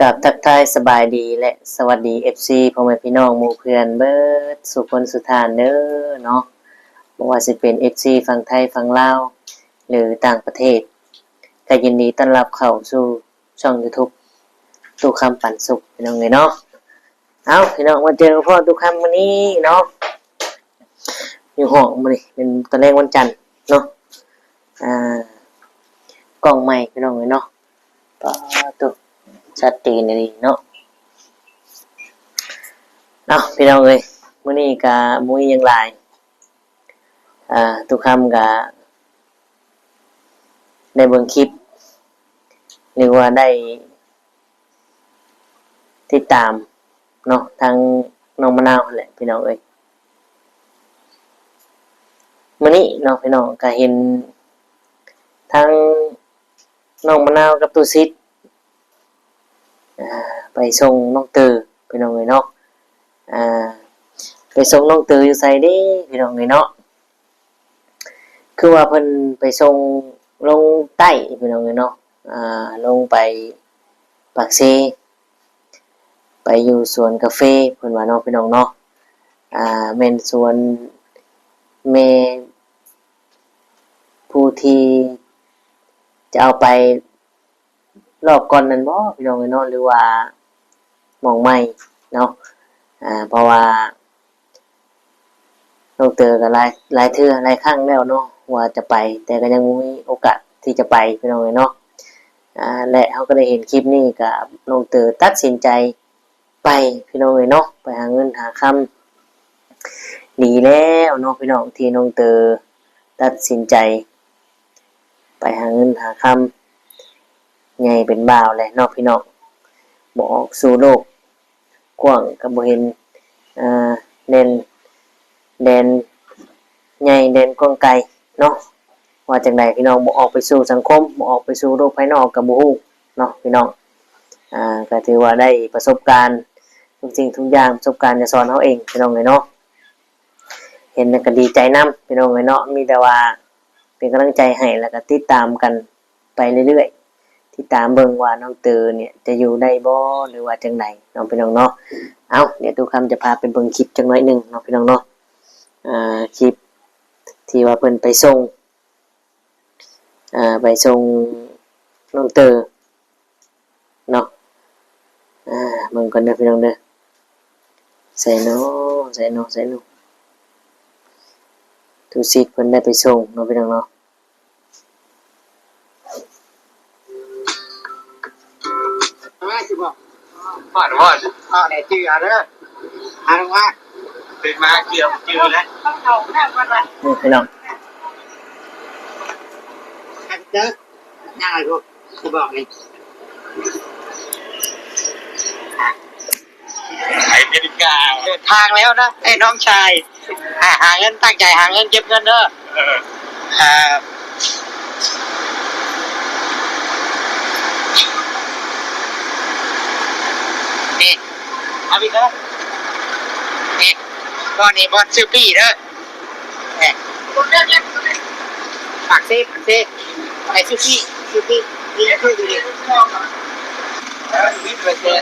กับทักทายสบายดีและสวัสดี FC พ่อแม่พี่น้องหมู่เพื่อนเบิดสุขคนสุธานเด้อเนาะบ่ว่าสิเป็น FC ฝั่งไทยฝั่งลาวหรือต่างประเทศก็ยินดีต้อนรับเข้าสู่ช่อง YouTube ตู้คำปันสุขพี่น้องเนาะเอาพี่น้องมาเจอพ่อตู้คำมื้อนี้เนาะอยู่ห้องมื้อนี้เป็นตอนแรกวันจันทร์เนาะกล้องใหม่พี่น้องเนาะก็ตู้ชัดเจนเลยเนาะพี่น้องเอ้ยมื้อนี้ก็มุ้ยยังหลายทุกคำก็ได้เบิ่งคลิปหรือว่าได้ติดตามเนาะทางน้องมะนาวนั่นแหละพี่น้องเอ้ยมื้อนี้เนาะพี่น้องก็เห็นทั้งน้องมะนาวกับตู้ซิดไปส่งน้องเตอพี่น้องเอ้ยเนาะไปส่งน้องเตออยู่ไสเด้พี่น้องเอ้ยเนาะคือว่าเพิ่นไปส่งลงใต้พี่น้องเอ้ยเนาะลงไปปากเซไปอยู่สวนกาแฟเพิ่นว่าเนาะพี่น้องเนาะแม่นสวนแม่ผู้ที่จะเอาไปรอบก่อนนั้นบ่พี่น้องเอ้ยเนาะหรือว่าหม่องใหม่เนาะเพราะว่าน้องเตอก็หลายเทื่อหลายครั้งแล้วเนาะว่าจะไปแต่ก็ยังบ่มีโอกาสที่จะไปพี่น้องเอ้ยเนาะและเฮาก็ได้เห็นคลิปนี้ก็น้องเตอตัดสินใจไปพี่น้องเอ้ยเนาะไปหาเงินหาคำดีแล้วเนาะพี่น้องที่น้องเตอตัดสินใจไปหาเงินหาคำใหญ่เป็นบ่าวแหละเนาะพี่น้องบ่ออกสู่โลกกว้างก็บ่เห็นแดนใหญ่แดนกว้างไกลเนาะว่าจังไดพี่น้องบ่ออกไปสู่สังคมบ่ออกไปสู่โลกภายนอกก็บ่ฮู้เนาะพี่น้องก็ถือว่าได้ประสบการณ์ทุกสิ่งทุกอย่างประสบการณ์จะสอนเฮาเองพี่น้องเอ้ยเนาะเห็นแล้วก็ดีใจนํพี่น้องเอ้ยเนาะมีแต่ว่าเป็นกำลังใจให้แล้วก็ติดตามกันไปเรื่อยๆติดตามเบิ่งว่าน้องเตอเนี่ยจะอยู่ได้บ่หรือว่าจังไดน้องพี่น้องเนาะเดี๋ยวทุกคำจะพาไปเบิ่งคลิปจังน้อยนึงเนาะพี่น้องเนาะคลิปที่ว่าเพิ่นไปส่งน้องเตอเนาะเบิ่งก่อนเด้อพี่น้องเด้อใส่เนาะทุกสิทธิ์เพิ่นได้ไปส่งเนาะพี่น้องเนาะว่าสิบอกว่าเนี่ยจื้อเอาเด้อว่าเป็นมาเกี่ยวจื้อแล้วนี่พี่น้องเด้อยังไงพวกสิบอกนี่ไปอเมริกาเดินทางแล้วนะไอ้น้องชายหาเงินตั้งใจหาเงินเก็บเงินเด้อนี่เอาไปเด้อนี่ก้อนนี้บอลซื้อปีเด้อเนี่ยปากเซ่ไอ้ซื้อปีนี่ช่วยดูดิ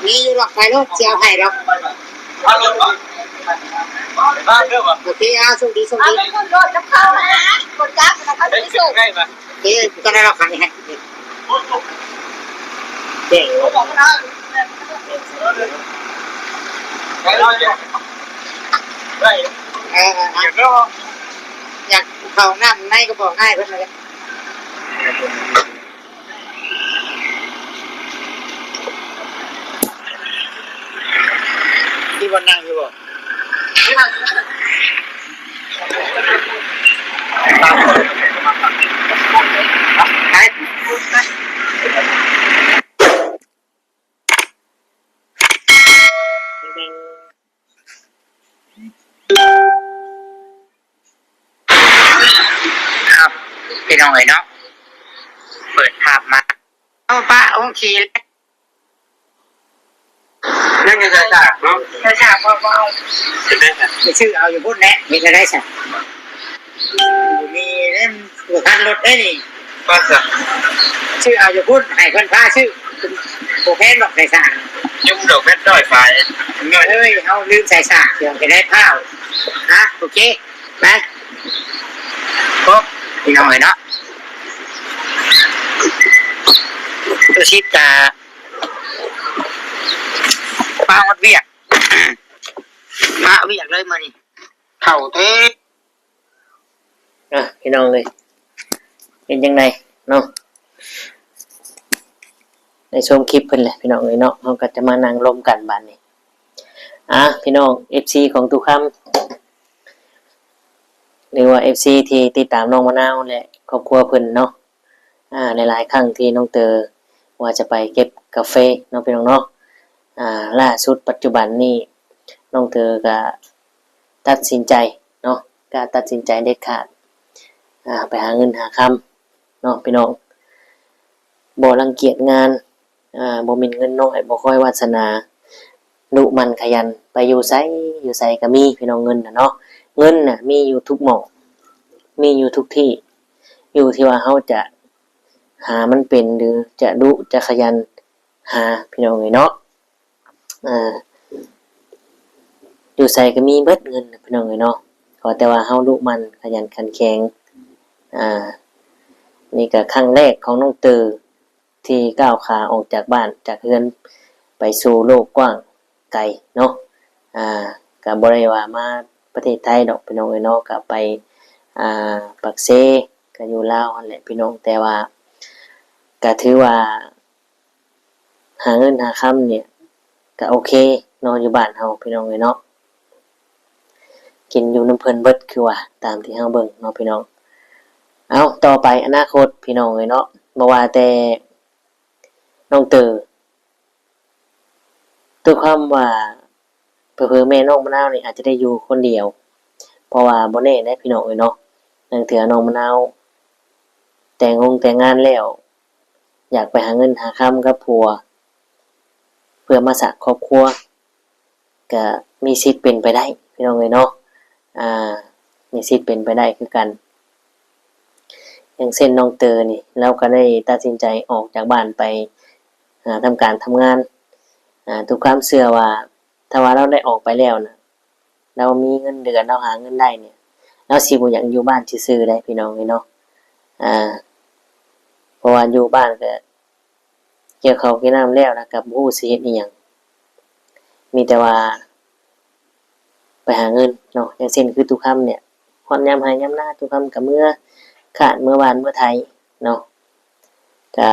นี่อยู่หลอกไปรถเสียไผ่หรอกโอเคส่งดีรถจะเข้านะกดจับนะเขาจะส่งนี่ก็ได้หรอกขังให้เด็กอยากเข้าน้ำในก็บอกง่ายเพื่อนเลยที่วันนั่งอยู่บ่ครับพี่น้องเอ๋ยเนาะเปิดภาพมาป้าองค์ขี่นั่นก็จะจากเนาะฉากเบาๆจะชื่อเอาอยู่พุ่นแน่มีอะไรสักมีเล่นหัวคันรถได้นี่ ก็จะชื่อเอาอยู่พุ่นให้คนพาชื่อโอเคหรอกในสาร ยุบดอกเพชรด้อยไฟเงิน เอ้ยเอาลืมใส่สากเดี๋ยวจะได้ข้าวนะโอเคไปครบพี่น้องเลยเนาะตัวชิดจะมาหมดเวียกมาเวียกเลยมานี่เข่าเต้ พี่น้องเลยเป็นยังไงเนาะในชมคลิปเพิ่นแหละพี่น้องเลยเนาะเราก็จะมานั่งร่วมกันบัดนี้พี่น้อง FC ของตุกคำหรือว่า FC ที่ติดตามน้องมะนาวและครอบครัวเพิ่นเนาะหลายๆครั้งที่น้องเตอว่าจะไปเก็บกาแฟเนาะพี่น้องเนาะล่าสุดปัจจุบันนี้น้องเตอก็ตัดสินใจเนาะก็ตัดสินใจเด็ดขาดไปหาเงินหาคำเนาะพี่น้องบ่รังเกียจงานบ่มีเงินน้อยบ่ค่อยวาสนาดุมันขยันไปอยู่ไสก็มีพี่น้องเงินน่ะเนาะเงินน่ะมีอยู่ทุกหม้องมีอยู่ทุกที่อยู่ที่ว่าเฮาจะหามันเป็นหรือจะดุจะขยันหาพี่น้องเอ้ยเนาะอยู่ไสก็มีเบิดเงินพี่น้องเอ้ยเนาะขอแต่ว่าเฮาดุมันขยันขันแข็งนี่ก็ครั้งแรกของน้องเตอที่ก้าวขาออกจากบ้านจากเรือนไปสู่โลกกว้างไกลเนาะก็บ่ได้ว่ามาประเทศไทยดอกพี่น้องเอ้ยเนาะก็ไปปักเซก็อยู่ลาวนั่นแหละพี่น้องแต่ว่าก็ถือว่าหาเงินหาค่ำเนี่ยก็โอเคนอนอยู่บ้านเฮาพี่น้องเอ้ยเนาะกินอยู่น้ำเพิ่นเบิดคือว่าตามที่เฮาเบิ่งเนาะพี่น้องเอาต่อไปอนาคตพี่น้องเอ้ยเนาะบ่ว่าแต่น้องเตอตัวความว่าเผลอๆแม่น้องมะนาวนี่อาจจะได้อยู่คนเดียวเพราะว่าบ่แน่ได้พี่น้องเอ้ยเนาะนั่นถือน้องมะนาวแต่งงานแล้วอยากไปหาเงินหาค่ำกับผัวเพื่อมาสร้างครอบครัวก็มีสิทธิ์เป็นไปได้พี่น้องเอ้ยเนาะมีสิทธิ์เป็นไปได้คือกันอย่างเช่นน้องเตอนี่เราก็ได้ตัดสินใจออกจากบ้านไปทำการทำงานทุกความเชื่อว่าถ้าว่าเราได้ออกไปแล้วนะเรามีเงินเดือนเราหาเงินได้เนี่ยเราสิบ่อยากอยู่บ้านซื่อๆได้พี่น้องเนาะเพราะว่าอยู่บ้านก็เกี่ยวข้าวกินน้ำแล้วนะกับบ่ฮู้สิเฮ็ดอีหยังมีแต่ว่าไปหาเงินเนาะอย่างเช่นคือทุกค่ำเนี่ยฮอดยามหายามหน้าทุกค่ำก็เมื่อขาดเมื่อวานเมื่อไทยเนาะก็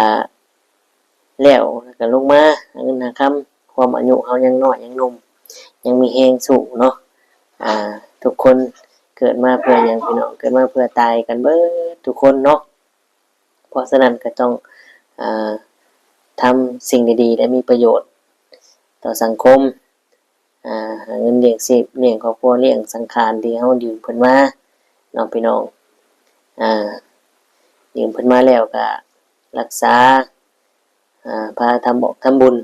แล้วก็ลงมาหาเงินหาค่ำความอายุเฮายังน้อยยังหนุ่มยังมีแรงสู้เนาะทุกคนเกิดมาเพื่อหยังพี่น้องเกิดมาเพื่อตายกันเบิดทุกคนเนาะเพราะฉะนั้นก็ต้องทำสิ่งดีๆและมีประโยชน์ต่อสังคมหาเงินเลี้ยงชีพเลี้ยงครอบครัวเลี้ยงสังขารที่เฮายืมเพิ่นมาเนาะพี่น้องยืมเพิ่นมาแล้วก็รักษาพาทำบุญ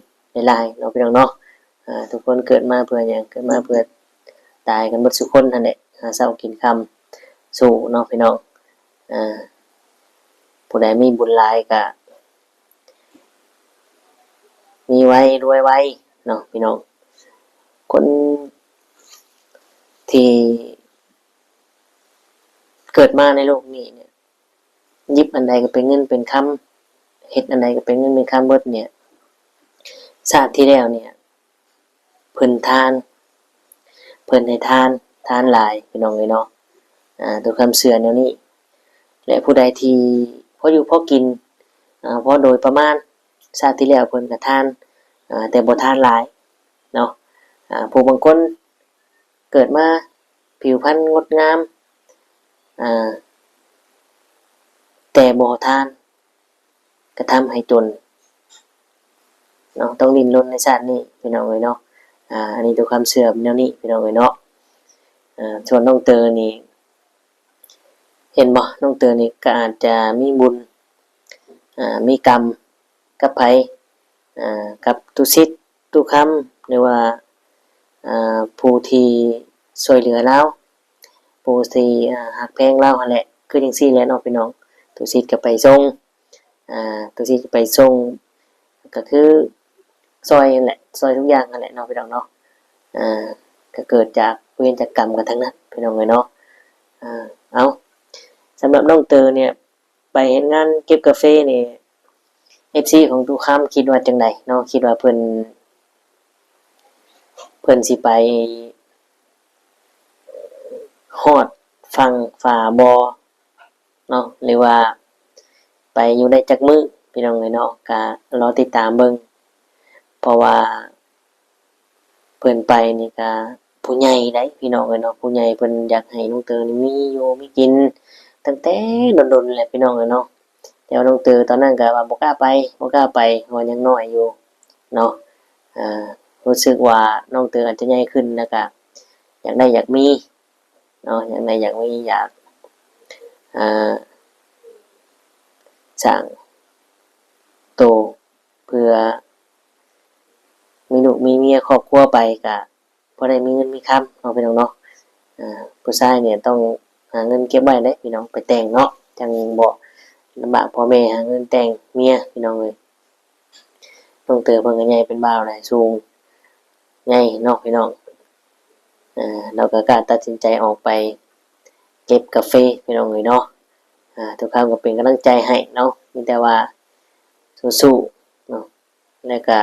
หลายๆเนาะพี่น้องเนาะทุกคนเกิดมาเพื่อหยังเกิดมาเพื่อตายกันหมดทุกคนนั่นแหละหาเช้ากินค่ำสู้เนาะพี่น้องผู้ใดมีบุญหลายก็มีไว้รวยไว้เนาะพี่น้องคนที่เกิดมาในโลกนี้เนี่ยยิบอันใดก็เป็นเงินเป็นคำเฮ็ดอันใดก็เป็นเงินเป็นคำเบิดเนี่ยชาติที่แล้วเนี่ยเพิ่นให้ทานหลายพี่น้องเอ้ยเนาะตัวคำเชื่อแนวนี้และผู้ใดที่พออยู่พอกินพอโดยประมาณชาติที่แล้วเพิ่นก็ทานแต่บ่ทานหลายเนาะผู้บางคนเกิดมาผิวพรรณงดงามแต่บ่ทานก็ทำให้จนเนาะต้องดิ้นรนในชาตินี้พี่น้องเอ้ยเนาะอันนี้ตัวความเชื่อแนวนี้พี่น้องเอ้ยเนาะส่วนน้องเตอนี่เห็นบ่น้องเตอนี่ก็อาจจะมีบุญมีกรรมกับไผกับตุสิทธิ์ตุคำหรือว่าผู้ที่ช่วยเหลือเราผู้ที่หักแพงเราหั่นแหละคือจังซี่แหละเนาะพี่น้องตุสิทธิ์ก็ไปส่งตุสิทธิ์ไปส่งก็คือซอยนั่นแหละ ซอยทุกอย่างนั่นแหละเนาะพี่น้องเนาะก็เกิดจากเวรจากกรรมกันทั้งนั้นพี่น้องเอ้ยเนาะเอาสำหรับน้องเตอเนี่ยไปเฮ็ดงานเก็บกาแฟนี่ FC ของตุค้ำคิดว่าจังไดเนาะคิดว่าเพิ่นสิไปฮอดฟังฝ่าบ่เนาะหรือว่าไปอยู่ได้จักมื้อพี่น้องเอ้ยเนาะก็รอติดตามเบิ่งเพราะว่าเพิ่นไปนี่ก็ผู้ใหญ่ได้พี่น้องเอ้ยเนาะผู้ใหญ่เพิ่นอยากให้น้องเตอนี่มีอยู่มีกินตั้งแต่ดนๆแหละพี่น้องเอ้ยเนาะแต่ว่าน้องเตอตอนนั้นก็ว่าบ่กล้าไปเพราะยังน้อยอยู่เนาะรู้สึกว่าน้องเตออาจจะใหญ่ขึ้นแล้วก็อยากได้อยากมีเนาะอยากได้อยากมีอยากสร้างโตเพื่อมีลูกมีเมียครอบครัวไปก็บ่ได้มีเงินมีคำเนาะพี่น้องเนาะผู้ชายเนี่ยต้องหาเงินเก็บไว้เด้พี่น้องไปแต่งเนาะจังบ่ลำบากพ่อแม่หาเงินแต่งเมียพี่น้องเอ้ยน้องเตอเพิ่นก็ใหญ่เป็นบ่าวแล้วสูงใหญ่เนาะพี่น้องเราก็กล้าตัดสินใจออกไปเก็บกาแฟพี่น้องเอ้ยเนาะทุกครั้งก็เป็นกำลังใจให้เนาะมีแต่ว่าสู้ๆเนาะแล้วก็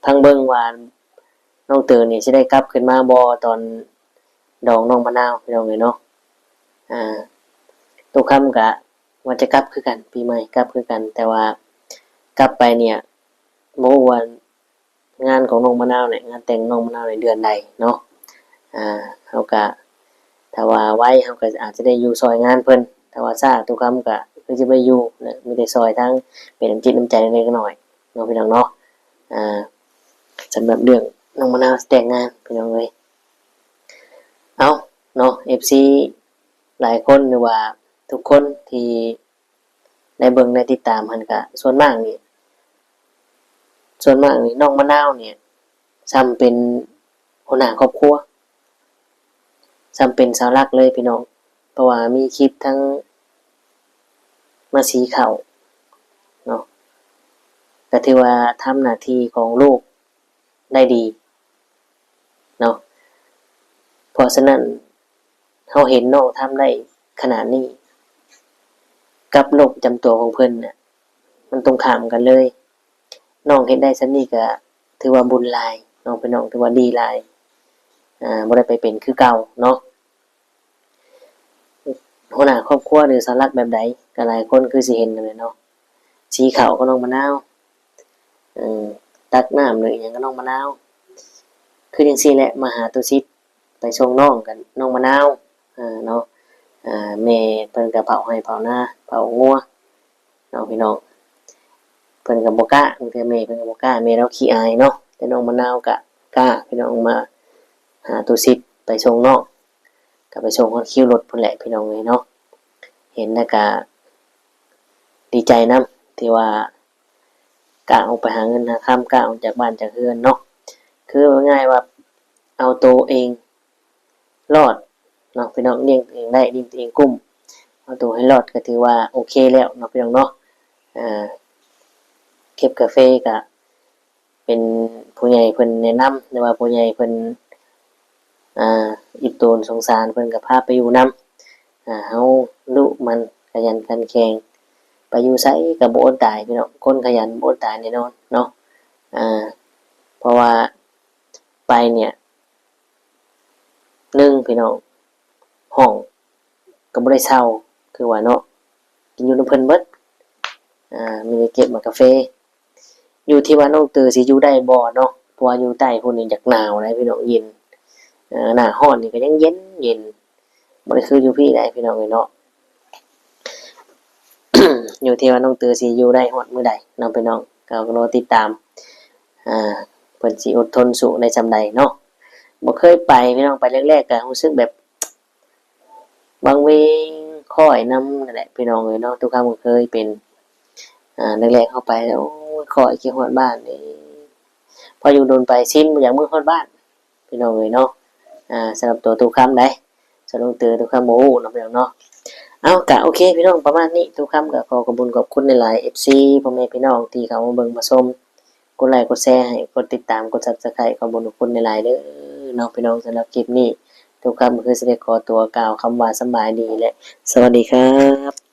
พังเบิ่งว่าน้องเตอนี่สิได้กลับขึ้นมาบ่ตอนดองน้องมะนาวพี่น้องเอ้ยเนาะทุกครั้งก็ว่าจะกลับคือกันปีใหม่กลับคือกันแต่ว่ากลับไปเนี่ยบ่ฮู้ว่างานของน้องมะนาวเนี่ยงานแต่งน้องมะนาวในเดือนใดเนาะเฮาก็ถ้าว่าไว้เฮาก็อาจจะได้อยู่ซอยงานเพิ่นถ้าว่าช้าทุกคำก็คือสิบ่ได้อยู่นะมีแต่ซอยทั้งเป็นน้ำจิตน้ำใจเล็กๆน้อยๆเนาะพี่น้องเนาะสำหรับเรื่องน้องมะนาวแต่งงานพี่น้องเอ้ยเอาเนาะ FC หลายคนหรือว่าทุกคนที่ได้เบิ่งได้ติดตามมันก็ส่วนมากนี่น้องมะนาวเนี่ยซ้ำเป็นหัวหน้าครอบครัวซ้ำเป็นเสาหลักเลยพี่น้องเพราะว่ามีคลิปทั้งมาสีข้าวเนาะก็ถือว่าทำหน้าที่ของลูกได้ดีเนาะเพราะฉะนั้นเราเห็นน้องทำได้ขนาดนี้กับโรคประจำตัวของเพิ่นน่ะมันตรงข้ามกันเลยน้องเฮ็ดได้ซั้นนี่ก็ถือว่าบุญหลายน้องเป็นน้องถือว่าดีหลายบ่ได้ไปเป็นคือเก่าเนาะหัวหน้าครอบครัวหรือเสาหลักแบบใดก็หลายคนคือสิเห็นกันเลยเนาะสีขาวก็น้องมะนาวตักน้ำเลยอิหยังก็น้องมะนาวคือจังซี่แหละมาหาตุสิทธิ์ไปส่งน้องกันน้องมะนาวเนาะแม่เพิ่นก็เผาให้เผาหน้าเผางัวเนาะพี่น้องเพิ่นก็บ่กล้าบางเทื่อแม่เพิ่นก็บ่กล้าแม่เราขี้อายเนาะแต่น้องมะนาวก็กล้าพี่น้องมาหาตุสิทธิ์ไปส่งน้องก็ไปส่งฮอดคิวรถพุ่นแหละพี่น้องเอ้ยเนาะเห็นแล้วก็ดีใจนำที่ว่ากล้าออกไปหาเงินหาค่ำกล้าออกจากบ้านจากเรือนเนาะคือว่าง่ายว่าเอาตัวเองรอดเนาะพี่น้องเลี้ยงเองได้เลี้ยงตัวเองกุ้มเอาตัวให้รอดก็ถือว่าโอเคแล้วเนาะพี่น้องเนาะเก็บกาแฟก็เป็นผู้ใหญ่เพิ่นแนะนำหรือว่าผู้ใหญ่เพิ่นอิโตนสงสารเพิ่นก็พาไปอยู่นำเฮาลุมันขยันขันแข็งไปอยู่ไสก็บ่อดตายพี่น้องคนขยันบ่อดตายแน่นอนเนาะเพราะว่าไปเนี่ย1พี่น้องห้องก็บ่ได้เช่าคือว่าเนาะกินอยู่นำเพิ่นเบิดมีแต่เก็บมากาแฟอยู่ที่ว่าน้องเตอสิอยู่ได้บ่เนาะเพราะว่าอยู่ใต้พุ่นนี่อยากหนาวนะพี่น้องเย็นหน้าร้อนนี่ก็ยังเย็นบ่ได้คืออยู่พี่ได้พี่น้องเอ้ยเนาะ อยู่ที่ว่าน้องเตอสิอยู่ได้ฮอดมื้อใดเนาะพี่น้องก็รอติดตามเพิ่นสิอดทนสู้ในจำใดเนาะบ่เคยไปพี่น้องไปแรกๆก็รู้สึกแบบบางเวงค่อยนำนั่นแหละพี่น้องเอ้ยเนาะทุกครั้งก็เคยเป็นแรกๆเข้าไปแล้วโอ้ยค่อยคิดฮอดบ้านนี่พออยู่โดนไปชินบ่อยากมื้อฮอดบ้านพี่น้องเอ้ยเนาะสำหรับตัวทุกคำได้สำหรับเตอทุกคำบ่ฮู้เนาะพี่น้องเนาะเอากะโอเคพี่น้องประมาณนี้ทุกคำก็ขอขอบคุณในหลาย FC พ่อแม่พี่น้องที่เขามาเบิ่งมาชม กดไลค์กดแชร์ให้กดติดตามกด Subscribe ขอบคุณทุกคนหลายๆเด้อเนาะพี่น้องสำหรับคลิปนี้ทุกคำคือสิได้ขอตัวกล่าวคำว่าสำบายดีและสวัสดีครับ